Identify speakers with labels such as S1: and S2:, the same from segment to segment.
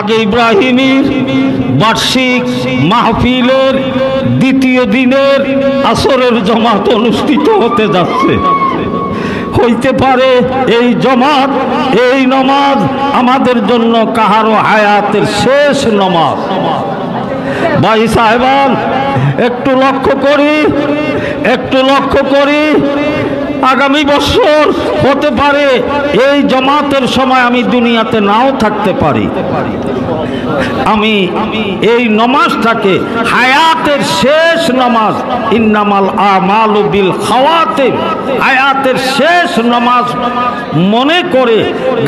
S1: আগে ইব্রাহিমের বার্ষিক মাহফিলের দ্বিতীয় দিনের আসরের জামাত অনুষ্ঠিত হতে যাচ্ছে। হইতে পারে এই জামাত, এই নামাজ আমাদের জন্য কাহারো হায়াতের শেষ নামাজ। ভাই সাহেবান, একটু লক্ষ্য করি আগামী বছর হতে পারে এই জামাতের সময় আমি দুনিয়াতে নাও থাকতে পারি। আমি এই নামাজটাকে হায়াতের শেষ নামাজ, ইন্নামাল আমালু বিল খাওয়াতিম, হায়াতের শেষ নামাজ মনে করে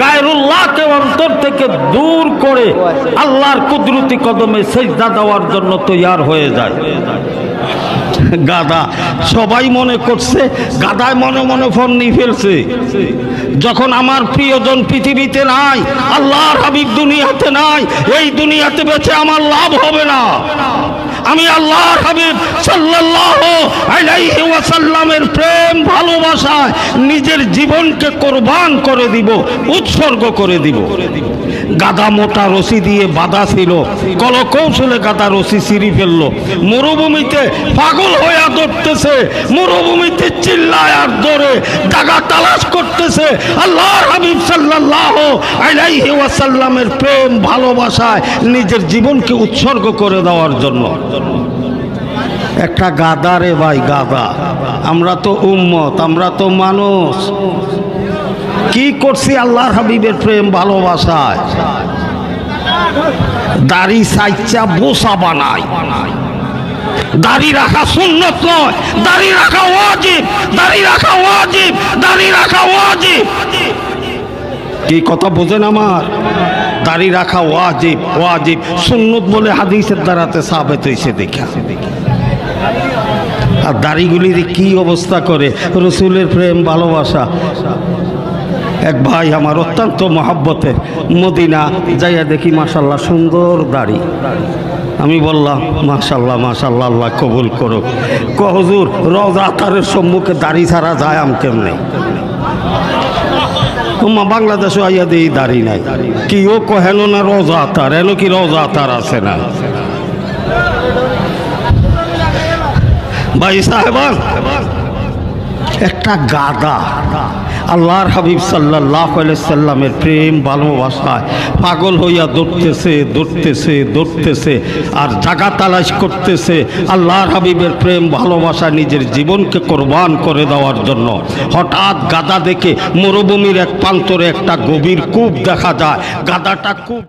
S1: গায়রুল্লাহকে অন্তর থেকে দূর করে আল্লাহর কুদরতি কদমে সিজদা দেওয়ার জন্য তৈয়ার হয়ে যায়। গাদা সবাই মনে করছে, গাদায় মনে মনে ফোন নিয়ে ফেলছে। যখন আমার প্রিয়জন পৃথিবীতে নাই, আল্লাহর হাবিব দুনিয়াতে নাই, এই দুনিয়াতে বেঁচে আমার লাভ হবে না। আমি আল্লাহর হাবিব সাল্লাল্লাহু আলাইহি ওয়াসাল্লামের প্রেম ভালোবাসায় নিজের জীবনকে কোরবান করে দিব, উৎসর্গ করে দিব। গাদা মোটা রশি দিয়ে বাঁধা ছিল, কলকৌশলে গাদা রশি ছিঁড়ে ফেলল। মরুভূমিতে পাগল হয়ে দৌড়তেছে, মরুভূমিতে চিল্লায় আর দৌড়ে জায়গা তালাশ করতেছে আল্লাহর হাবিব সাল্লাল্লাহু আলাইহি ওয়াসাল্লামের প্রেম ভালোবাসায় নিজের জীবনকে উৎসর্গ করে দেওয়ার জন্য। একটা গাদা রে ভাই, গাদা। আমরা তো উম্মত, আমরা তো মানুষ। কি করছি আল্লাহর হাবিবের প্রেম ভালোবাসায়? দাড়ি সাইচ্চা বোসা বানাই। দাড়ি রাখা সুন্নত নয়, দাড়ি রাখা ওয়াজিব, দাড়ি রাখা ওয়াজিব, দাড়ি রাখা ওয়াজিব। কি কথা বোঝেন আমার? দাড়ি রাখা ওয়াজিব, ওয়াজিব। সুন্নত বলে হাদিসের দ্বারাতে সাবেত হয়েছে দেখা। আর দাড়িগুলির কি অবস্থা করে রসুলের প্রেম ভালোবাসা। এক ভাই আমার অত্যন্ত মহব্বতের, মদিনা যাইয়া দেখি মাশাল্লাহ সুন্দর দাড়ি। আমি বললাম মাশাল্লাহ মাশাল্লাহ, আল্লাহ কবুল করুক। হুজুর, রওজা আতারের সম্মুখে দাড়ি ছাড়া যায় আম কেমনে? বাংলাদেশে আইয়া দিই দাড়ি নাই। কি ও কহেন না রওজা আতার, এন কি রওজা আতার আছে না? ভাই সাহেবান, একটা গাদা আল্লাহর হাবিব সাল্লাল্লাহু আলাইহি সাল্লামের প্রেম ভালোবাসায় পাগল হইয়া দৌড়তেছে আর জায়গা তালাশ করতেছে আল্লাহর হাবিবের প্রেম ভালোবাসা নিজের জীবনকে কোরবান করে দেওয়ার জন্য। হঠাৎ গাদা দেখে মরুভূমির এক প্রান্তরে একটা গভীর কূপ দেখা যায়। গাদাটা কূপ